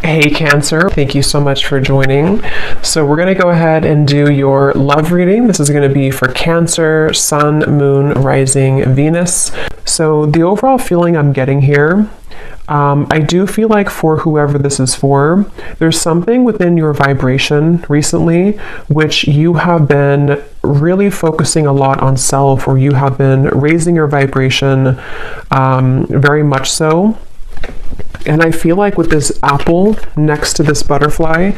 Hey Cancer, thank you so much for joining. So we're going to go ahead and do your love reading. This is going to be for Cancer, Sun, Moon, Rising, Venus. So the overall feeling I'm getting here, I do feel like for whoever this is for, there's something within your vibration recently which you have been really focusing a lot on self, or you have been raising your vibration very much so. And I feel like with this apple next to this butterfly,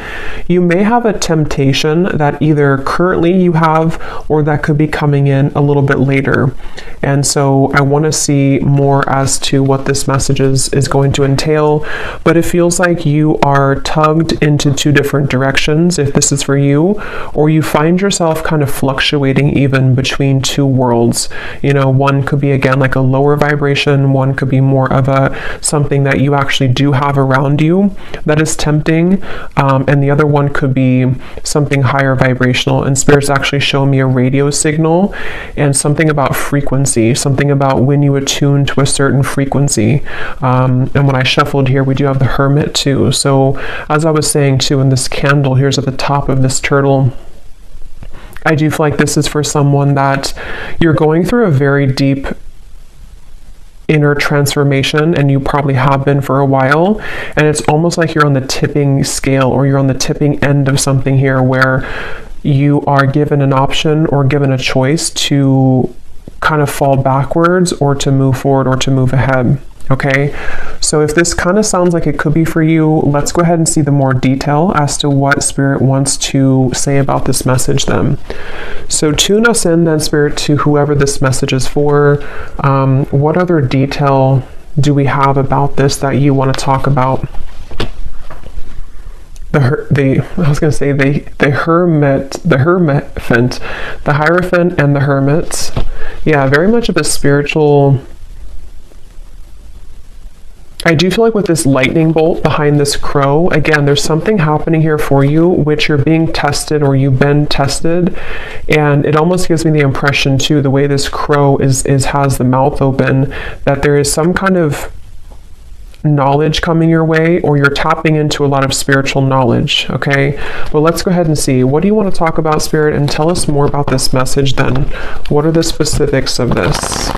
you may have a temptation that either currently you have or that could be coming in a little bit later. And so I want to see more as to what this message is going to entail. But it feels like you are tugged into two different directions if this is for you, or you find yourself kind of fluctuating even between two worlds. You know, one could be again like a lower vibration, one could be more of a something that you actually do have around you that is tempting, and the other one could be something higher vibrational. And Spirit's actually show me a radio signal and something about frequency, something about when you attune to a certain frequency. And when I shuffled here, we do have the Hermit too. So as I was saying too, in this candle here's at the top of this turtle, I do feel like this is for someone that you're going through a very deep inner transformation, and you probably have been for a while, and it's almost like you're on the tipping scale, or you're on the tipping end of something here where you are given an option or given a choice to kind of fall backwards or to move forward or to move ahead. Okay, so if this kind of sounds like it could be for you, let's go ahead and see the more detail as to what Spirit wants to say about this message then. So tune us in then, Spirit, to whoever this message is for. What other detail do we have about this that you want to talk about? The Hierophant and the Hermit. Yeah, very much of a spiritual. I do feel like with this lightning bolt behind this crow, again, there's something happening here for you, which you're being tested, or you've been tested. And it almost gives me the impression too, the way this crow has the mouth open, that there is some kind of knowledge coming your way, or you're tapping into a lot of spiritual knowledge. Okay, well, let's go ahead and see. What do you want to talk about, Spirit? And tell us more about this message then. What are the specifics of this?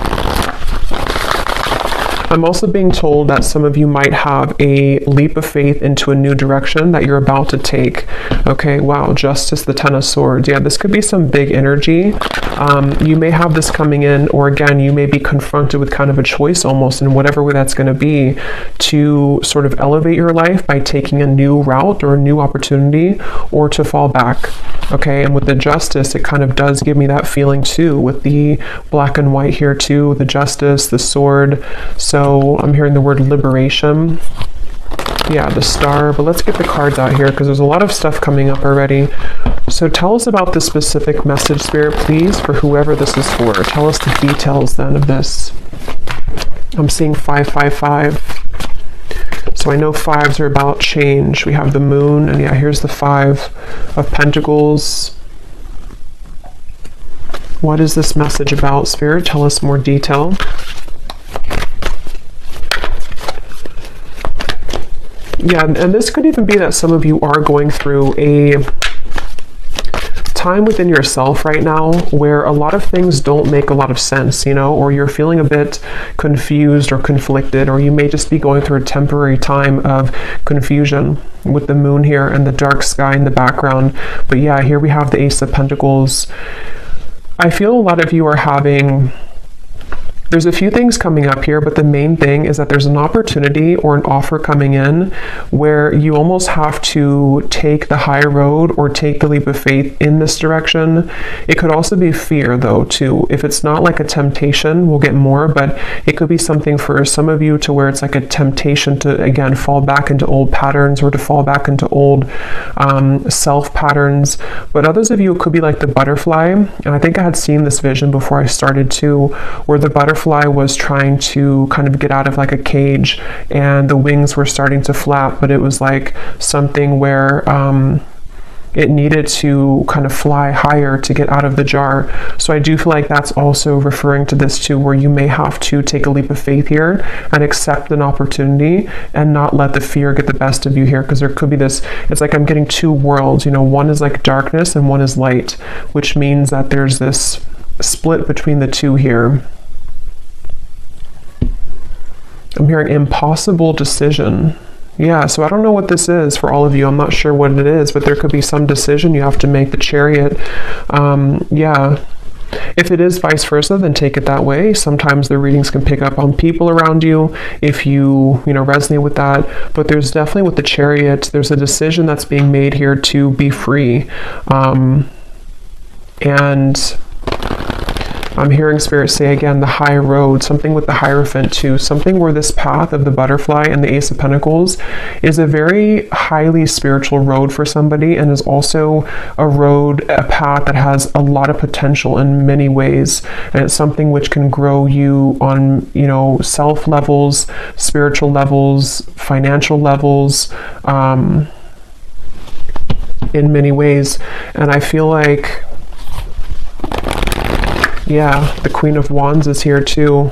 I'm also being told that some of you might have a leap of faith into a new direction that you're about to take. Okay, wow, Justice, the Ten of Swords. Yeah, this could be some big energy. You may have this coming in, or again, you may be confronted with kind of a choice almost, in whatever way that's going to be, to sort of elevate your life by taking a new route or a new opportunity, or to fall back. Okay, and with the Justice, it kind of does give me that feeling too, with the black and white here too, the Justice, the Sword. So I'm hearing the word liberation. Yeah, the Star. But let's get the cards out here, because there's a lot of stuff coming up already. So tell us about the specific message, Spirit, please, for whoever this is for. Tell us the details then of this. I'm seeing 555. So I know fives are about change. We have the Moon, and yeah, here's the Five of Pentacles. What is this message about, Spirit? Tell us more detail. Yeah, and this could even be that some of you are going through a time within yourself right now where a lot of things don't make a lot of sense, you know, or you're feeling a bit confused or conflicted, or you may just be going through a temporary time of confusion with the Moon here and the dark sky in the background. But yeah, here we have the Ace of Pentacles. I feel a lot of you are having... There's a few things coming up here, but the main thing is that there's an opportunity or an offer coming in where you almost have to take the high road or take the leap of faith in this direction. It could also be fear though too. If it's not like a temptation, we'll get more, but it could be something for some of you to where it's like a temptation to, again, fall back into old patterns, or to fall back into old self patterns. But others of you, it could be like the butterfly. And I think I had seen this vision before I started too, where the butterfly was trying to kind of get out of like a cage, and the wings were starting to flap, but it was like something where it needed to kind of fly higher to get out of the jar. So I do feel like that's also referring to this too, where you may have to take a leap of faith here and accept an opportunity and not let the fear get the best of you here, because there could be this, it's like I'm getting two worlds, you know, one is like darkness and one is light, which means that there's this split between the two here. I'm hearing impossible decision. Yeah, so I don't know what this is for all of you. I'm not sure what it is, but there could be some decision you have to make. The Chariot. Yeah. If it is vice versa, then take it that way. Sometimes the readings can pick up on people around you if you resonate with that. But there's definitely with the Chariot, there's a decision that's being made here to be free. And I'm hearing Spirit say again, the high road, something with the Hierophant too, something where this path of the butterfly and the Ace of Pentacles is a very highly spiritual road for somebody, and is also a road, a path that has a lot of potential in many ways. And it's something which can grow you on, self levels, spiritual levels, financial levels, in many ways. And I feel like, yeah, the Queen of Wands is here too.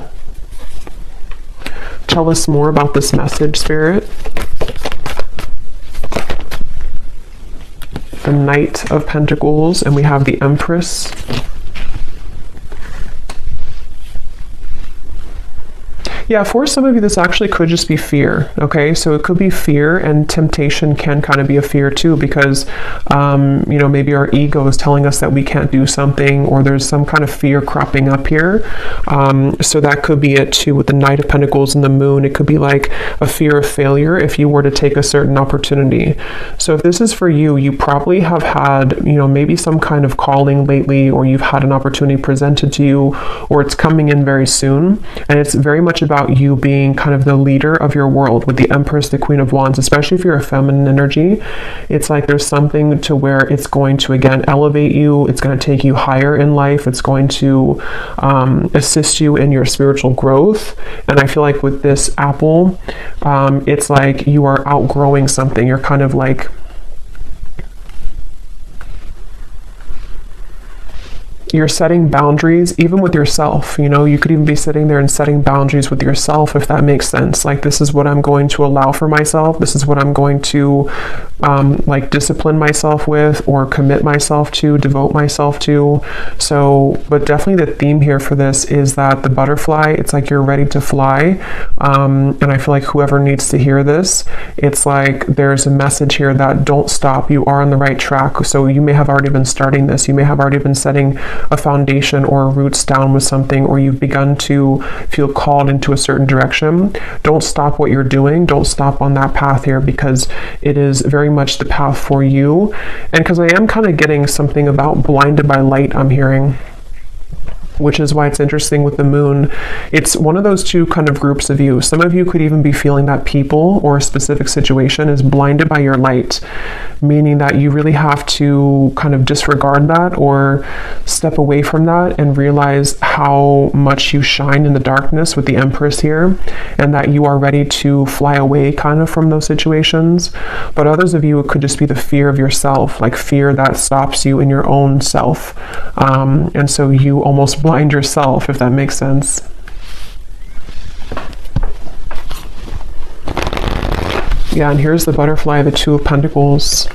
Tell us more about this message, Spirit. The Knight of Pentacles, and we have the Empress. Yeah, for some of you, this actually could just be fear, okay? So it could be fear, and temptation can kind of be a fear too, because, maybe our ego is telling us that we can't do something, or there's some kind of fear cropping up here. So that could be it too with the Knight of Pentacles and the Moon. It could be like a fear of failure if you were to take a certain opportunity. So if this is for you, you probably have had, maybe some kind of calling lately, or you've had an opportunity presented to you, or it's coming in very soon. And it's very much about you being kind of the leader of your world with the Empress, the Queen of Wands, especially if you're a feminine energy. It's like there's something to where it's going to, again, elevate you. It's going to take you higher in life. It's going to assist you in your spiritual growth. And I feel like with this apple, it's like you are outgrowing something. You're kind of like, you're setting boundaries even with yourself. You could even be sitting there and setting boundaries with yourself, if that makes sense. Like, this is what I'm going to allow for myself. This is what I'm going to discipline myself with, or commit myself to, devote myself to. So, but definitely the theme here for this is that the butterfly, it's like you're ready to fly. And I feel like whoever needs to hear this, it's like there's a message here that don't stop. You are on the right track. So you may have already been starting this. You may have already been setting a foundation or roots down with something, or you've begun to feel called into a certain direction. Don't stop what you're doing. Don't stop on that path here, because it is very much the path for you. And because I am kind of getting something about blinded by light, I'm hearing, which is why it's interesting with the Moon. It's one of those two kind of groups of you. Some of you could even be feeling that people or a specific situation is blinded by your light, meaning that you really have to kind of disregard that or step away from that and realize how much you shine in the darkness with the Empress here, and that you are ready to fly away kind of from those situations. But others of you, it could just be the fear of yourself, like fear that stops you in your own self. And so you almost blind yourself, if that makes sense. Yeah, and here's the butterfly, the Two of Pentacles.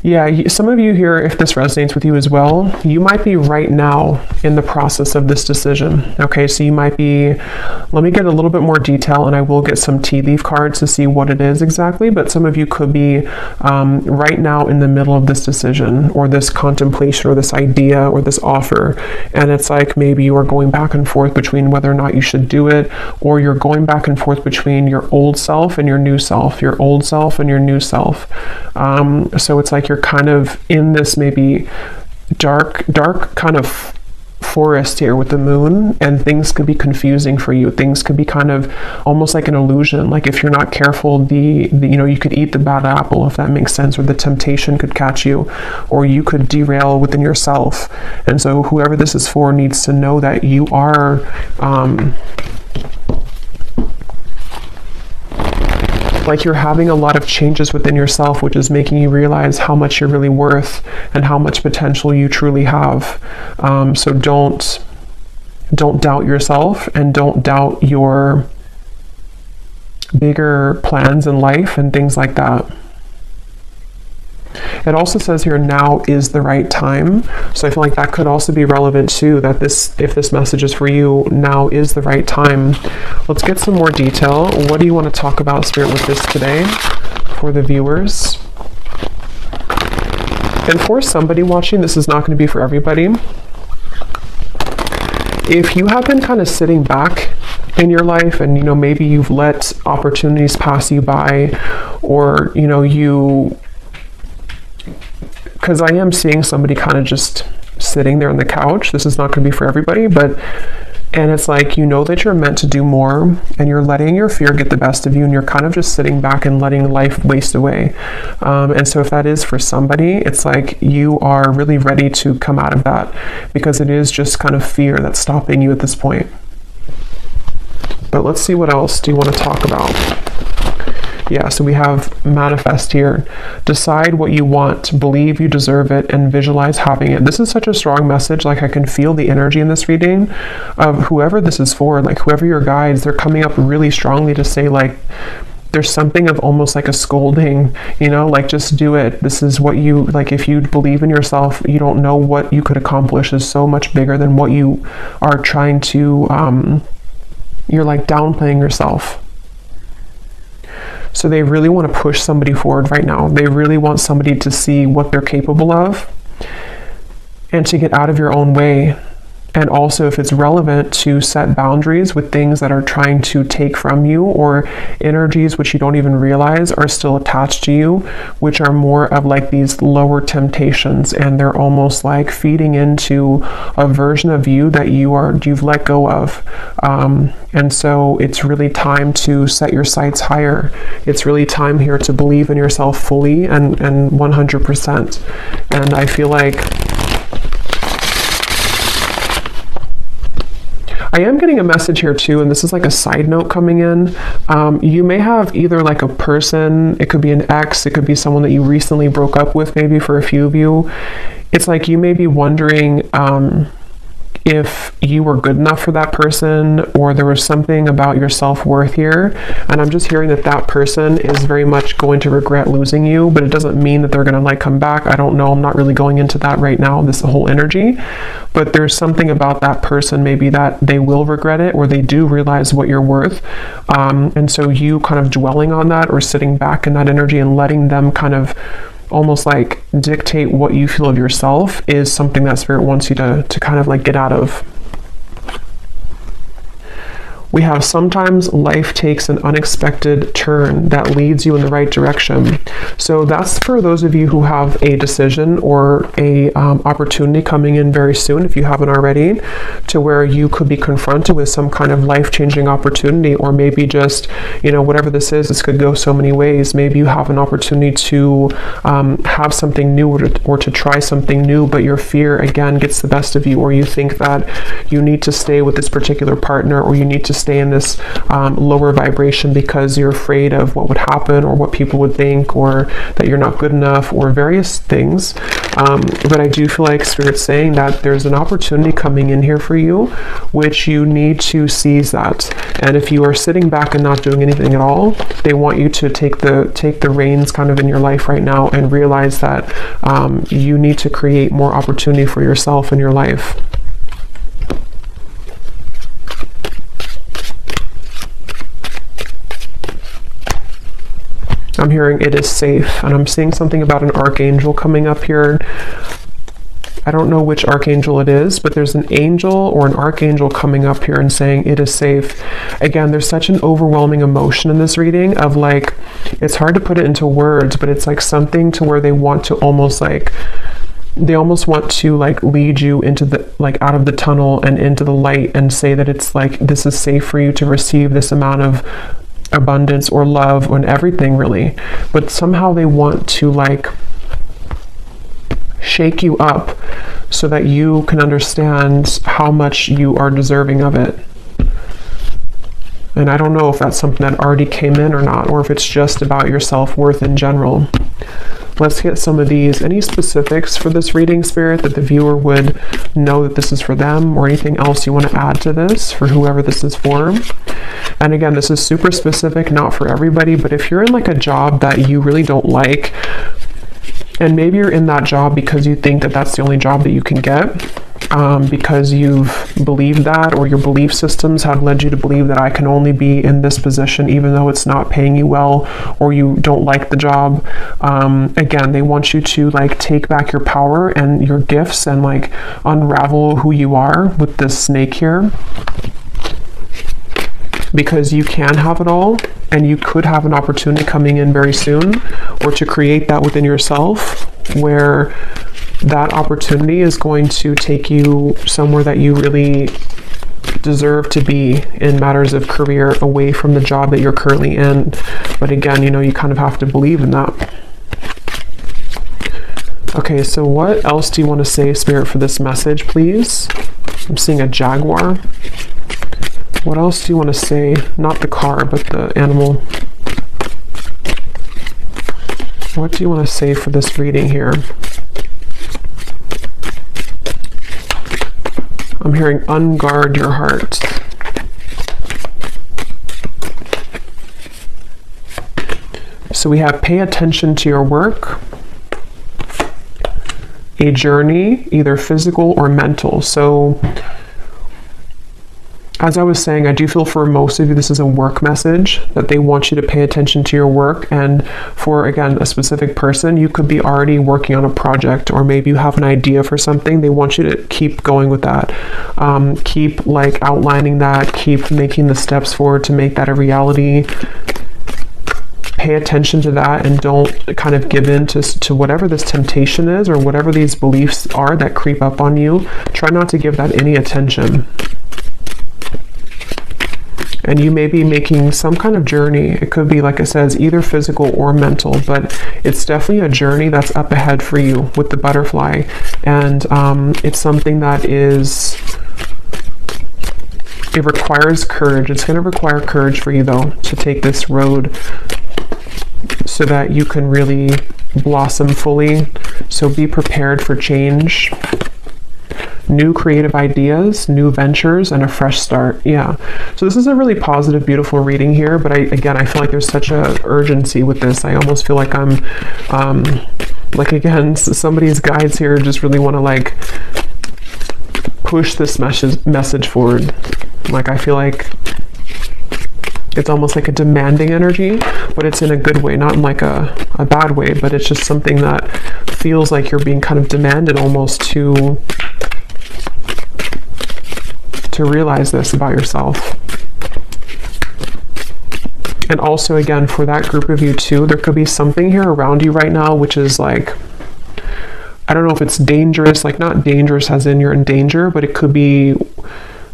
Yeah, some of you here, if this resonates with you as well, you might be right now in the process of this decision. Okay, so you might be, let me get a little bit more detail, and I will get some tea leaf cards to see what it is exactly, but some of you could be right now in the middle of this decision, or this contemplation, or this idea, or this offer. And it's like maybe you are going back and forth between whether or not you should do it, or you're going back and forth between your old self and your new self, your old self and your new self. So it's like you're kind of in this maybe dark kind of forest here with the Moon, and things could be confusing for you. Things could be kind of almost like an illusion. Like if you're not careful, the you could eat the bad apple, if that makes sense, or the temptation could catch you, or you could derail within yourself. And so whoever this is for needs to know that you are like you're having a lot of changes within yourself, which is making you realize how much you're really worth and how much potential you truly have. So don't doubt yourself, and don't doubt your bigger plans in life and things like that. It also says here, now is the right time. So I feel like that could also be relevant too, that if this message is for you, now is the right time. Let's get some more detail. What do you want to talk about, Spirit, with this today for the viewers? And for somebody watching, this is not going to be for everybody. If you have been kind of sitting back in your life and, maybe you've let opportunities pass you by, or, because I am seeing somebody kind of just sitting there on the couch. This is not going to be for everybody, and it's like, that you're meant to do more, and you're letting your fear get the best of you, and you're kind of just sitting back and letting life waste away. And so if that is for somebody, it's like you are really ready to come out of that, because it is just kind of fear that's stopping you at this point. But let's see, what else do you want to talk about? Yeah, so we have manifest here. Decide what you want, believe you deserve it, and visualize having it. This is such a strong message. Like, I can feel the energy in this reading of whoever this is for, like whoever your guides, they're coming up really strongly to say, like, there's something of almost like a scolding, like, just do it. This is what you, like, if you believe in yourself, you don't know what you could accomplish is so much bigger than what you are trying to, you're like downplaying yourself. So they really want to push somebody forward right now. They really want somebody to see what they're capable of and to get out of your own way. And also, if it's relevant, to set boundaries with things that are trying to take from you, or energies which you don't even realize are still attached to you, which are more of like these lower temptations, and they're almost like feeding into a version of you that you've let go of. And so it's really time to set your sights higher. It's really time here to believe in yourself fully and 100%. And I feel like I am getting a message here too, and this is like a side note coming in. You may have either like a person, it could be an ex, it could be someone that you recently broke up with, maybe for a few of you. It's like you may be wondering if you were good enough for that person, or there was something about your self-worth here. And I'm just hearing that that person is very much going to regret losing you, but it doesn't mean that they're going to like come back. I don't know. I'm not really going into that right now, this whole energy, but there's something about that person maybe that they will regret it, or they do realize what you're worth. And so you kind of dwelling on that, or sitting back in that energy and letting them kind of almost like dictate what you feel of yourself, is something that Spirit wants you to kind of like get out of. We have, sometimes life takes an unexpected turn that leads you in the right direction. So that's for those of you who have a decision or a opportunity coming in very soon, if you haven't already, to where you could be confronted with some kind of life-changing opportunity, or maybe just, whatever this is, this could go so many ways. Maybe you have an opportunity to have something new, or to try something new, but your fear again gets the best of you, or you think that you need to stay with this particular partner, or you need to stay in this lower vibration because you're afraid of what would happen, or what people would think, or that you're not good enough, or various things. But I do feel like Spirit's saying that there's an opportunity coming in here for you, which you need to seize that. And if you are sitting back and not doing anything at all, they want you to take the reins kind of in your life right now, and realize that you need to create more opportunity for yourself in your life. I'm hearing it is safe, and I'm seeing something about an archangel coming up here. I don't know which archangel it is, but there's an angel or an archangel coming up here and saying it is safe. Again, there's such an overwhelming emotion in this reading of like, it's hard to put it into words, but it's like something to where they want to almost like, they almost want to like lead you into the, like out of the tunnel and into the light, and say that it's like, this is safe for you to receive this amount of abundance or love and everything, really. But somehow they want to like shake you up so that you can understand how much you are deserving of it. And I don't know if that's something that already came in or not, or if it's just about your self-worth in general. Let's get some of these. Any specifics for this reading, Spirit, that the viewer would know that this is for them, or anything else you want to add to this for whoever this is for? And again, this is super specific, not for everybody, but if you're in like a job that you really don't like, and maybe you're in that job because you think that that's the only job that you can get, because you've believed that, or your belief systems have led you to believe that I can only be in this position even though it's not paying you well, or you don't like the job. Again, they want you to like take back your power and your gifts and like unravel who you are with this snake here, because you can have it all, and you could have an opportunity coming in very soon, or to create that within yourself where that opportunity is going to take you somewhere that you really deserve to be in matters of career, away from the job that you're currently in. But again, you know, you kind of have to believe in that. Okay, so what else do you want to say, Spirit, for this message, please? I'm seeing a jaguar. What else do you want to say? Not the car, but the animal. What do you want to say for this reading here? I'm hearing unguard your heart. So we have pay attention to your work, a journey, either physical or mental. So as I was saying, I do feel for most of you this is a work message, that they want you to pay attention to your work. And for, again, a specific person, you could be already working on a project, or maybe you have an idea for something. They want you to keep going with that. Keep like outlining that, keep making the steps forward to make that a reality. Pay attention to that, and don't kind of give in to whatever this temptation is, or whatever these beliefs are that creep up on you. Try not to give that any attention. And you may be making some kind of journey. It could be, like it says, either physical or mental, but it's definitely a journey that's up ahead for you with the butterfly. And it's something that it requires courage. It's going to require courage for you, though, to take this road so that you can really blossom fully. So be prepared for change. New creative ideas, new ventures, and a fresh start. Yeah. So this is a really positive, beautiful reading here. But I feel like there's such a urgency with this. I almost feel like I'm, like, again, somebody's guides here just really want to like push this message forward. Like, I feel like it's almost like a demanding energy, but it's in a good way, not in like a bad way, but it's just something that feels like you're being kind of demanded almost to realize this about yourself. And also, again, for that group of you too, there could be something here around you right now which is like, I don't know if it's dangerous, like not dangerous as in you're in danger, but it could be,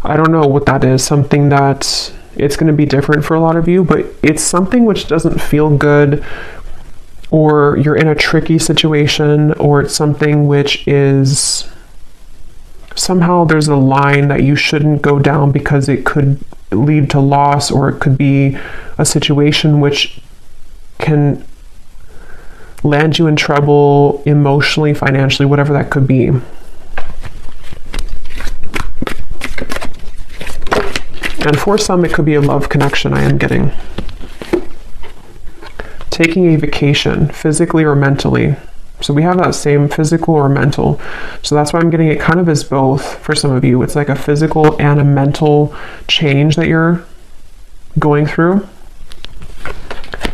I don't know what that is, something that it's going to be different for a lot of you, but it's something which doesn't feel good, or you're in a tricky situation, or it's something which is somehow there's a line that you shouldn't go down because it could lead to loss, or it could be a situation which can land you in trouble emotionally, financially, whatever that could be. And for some, it could be a love connection, I am getting. Taking a vacation, physically or mentally. So we have that same physical or mental. So that's why I'm getting it kind of as both for some of you. It's like a physical and a mental change that you're going through.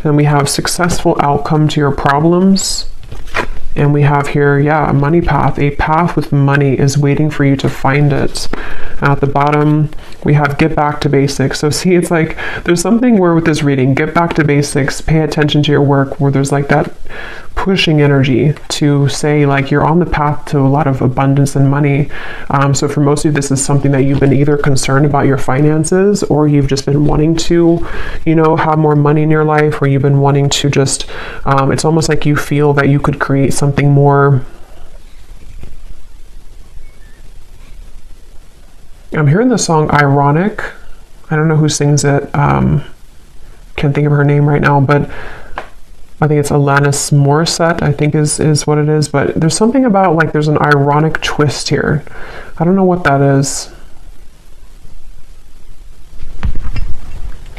And we have successful outcome to your problems. And we have here, a money path. A path with money is waiting for you to find it. At the bottom, we have get back to basics. So see, it's like there's something where with this reading, get back to basics, pay attention to your work, where there's like that pushing energy to say like you're on the path to a lot of abundance and money. So for most of you, this is something that you've been either concerned about your finances, or you've just been wanting to, have more money in your life, or you've been wanting to just, it's almost like you feel that you could create something more. I'm hearing the song Ironic. I don't know who sings it. Can't think of her name right now, but I think it's Alanis Morissette, I think is what it is. But there's something about like there's an ironic twist here. I don't know what that is.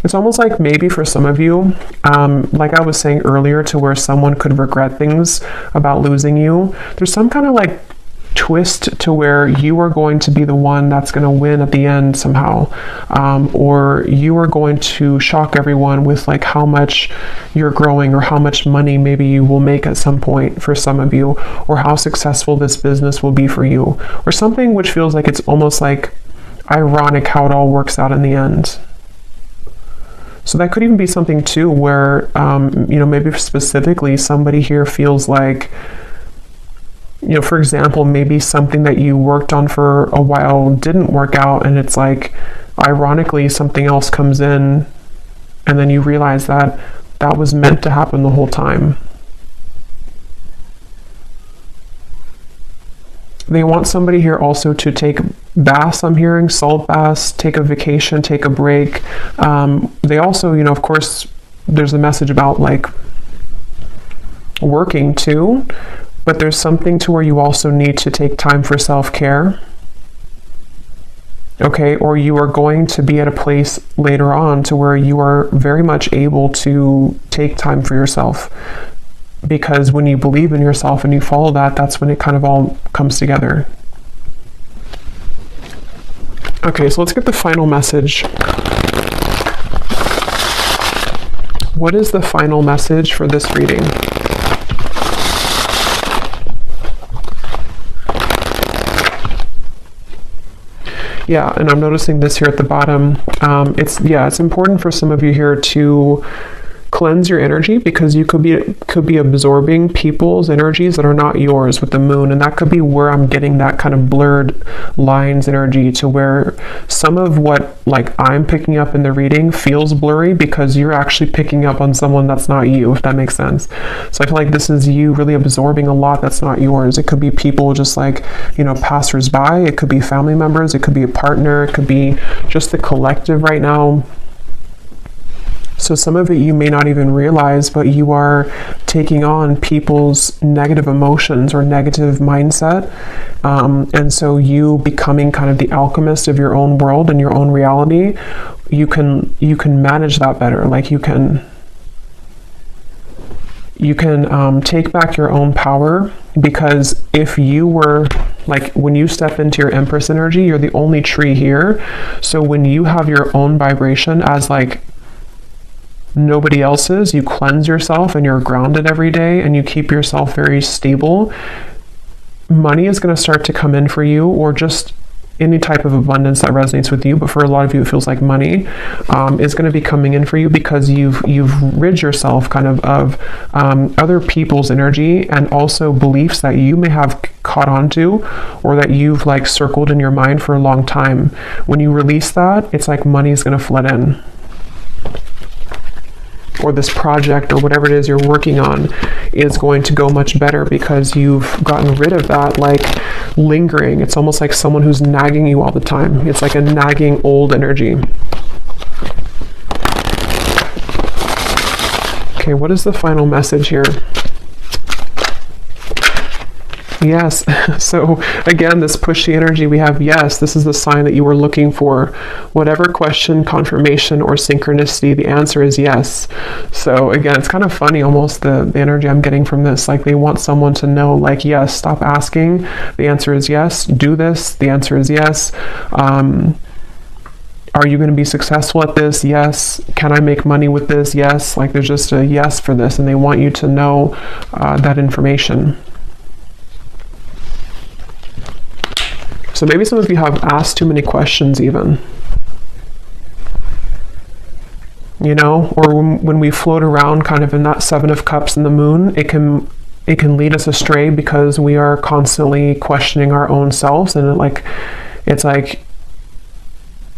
It's almost like maybe for some of you, like I was saying earlier, to where someone could regret things about losing you. There's some kind of like twist to where you are going to be the one that's going to win at the end somehow, or you are going to shock everyone with like how much you're growing, or how much money maybe you will make at some point for some of you, or how successful this business will be for you, or something which feels like it's almost like ironic how it all works out in the end. So that could even be something too where, maybe specifically somebody here feels like, for example, maybe something that you worked on for a while didn't work out, and it's like, ironically, something else comes in, and then you realize that that was meant to happen the whole time. They want somebody here also to take baths, I'm hearing, salt baths, take a vacation, take a break. They also, of course, there's a message about like working too, but there's something to where you also need to take time for self-care. Okay, or you are going to be at a place later on to where you are very much able to take time for yourself. Because when you believe in yourself and you follow that, that's when it kind of all comes together. Okay, so let's get the final message. What is the final message for this reading? Yeah, and I'm noticing this here at the bottom. It's important for some of you here to cleanse your energy, because you could be absorbing people's energies that are not yours with the moon, and that could be where I'm getting that kind of blurred lines energy, to where some of what like I'm picking up in the reading feels blurry because you're actually picking up on someone that's not you, if that makes sense. So I feel like this is you really absorbing a lot that's not yours. It could be people just like, passers-by, it could be family members, it could be a partner, it could be just the collective right now. So some of it you may not even realize, but you are taking on people's negative emotions or negative mindset. And so you becoming kind of the alchemist of your own world and your own reality, you can manage that better. Like you can take back your own power, because if you were like, when you step into your Empress energy, you're the only tree here. So when you have your own vibration as like nobody else's, you cleanse yourself and you're grounded every day and you keep yourself very stable, money is going to start to come in for you, or just any type of abundance that resonates with you. But for a lot of you, it feels like money is going to be coming in for you, because you've rid yourself kind of other people's energy, and also beliefs that you may have caught onto, or that you've like circled in your mind for a long time. When you release that, it's like money is going to flood in. Or this project or whatever it is you're working on is going to go much better, because you've gotten rid of that like lingering. It's almost like someone who's nagging you all the time. It's like a nagging old energy. Okay, what is the final message here? Yes. So again, this pushy energy, we have yes, this is the sign that you were looking for. Whatever question, confirmation, or synchronicity, the answer is yes. So again, it's kind of funny almost the energy I'm getting from this. Like they want someone to know, like, yes, stop asking. The answer is yes. Do this. The answer is yes. Are you going to be successful at this? Yes. Can I make money with this? Yes. Like there's just a yes for this, and they want you to know that information. So maybe some of you have asked too many questions even. Or when we float around kind of in that Seven of Cups in the moon, it can lead us astray, because we are constantly questioning our own selves, and it's like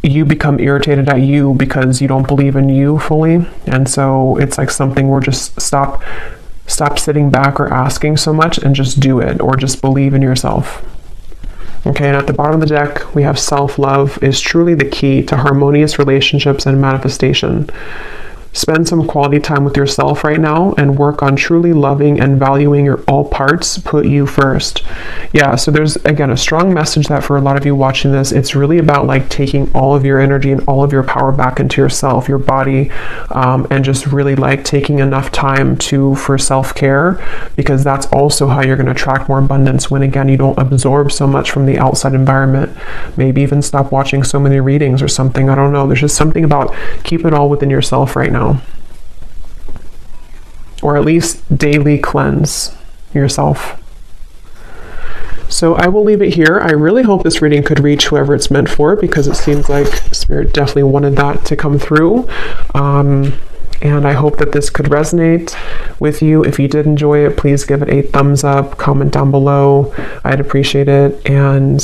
you become irritated at you because you don't believe in you fully. And so it's like something where just stop sitting back or asking so much, and just do it, or just believe in yourself. Okay, and at the bottom of the deck, we have self-love is truly the key to harmonious relationships and manifestation. Spend some quality time with yourself right now and work on truly loving and valuing your all parts. Put you first. Yeah, so there's, again, a strong message that for a lot of you watching this, it's really about like taking all of your energy and all of your power back into yourself, your body, and just really like taking enough time for self-care, because that's also how you're going to attract more abundance when, again, you don't absorb so much from the outside environment. Maybe even stop watching so many readings or something. I don't know. There's just something about keep it all within yourself right now. Or at least daily cleanse yourself. So I will leave it here. I really hope this reading could reach whoever it's meant for, because it seems like Spirit definitely wanted that to come through. And I hope that this could resonate with you. If you did enjoy it, please give it a thumbs up, comment down below. I'd appreciate it. And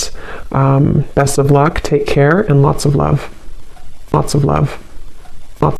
best of luck, take care, and lots of love. Lots of love.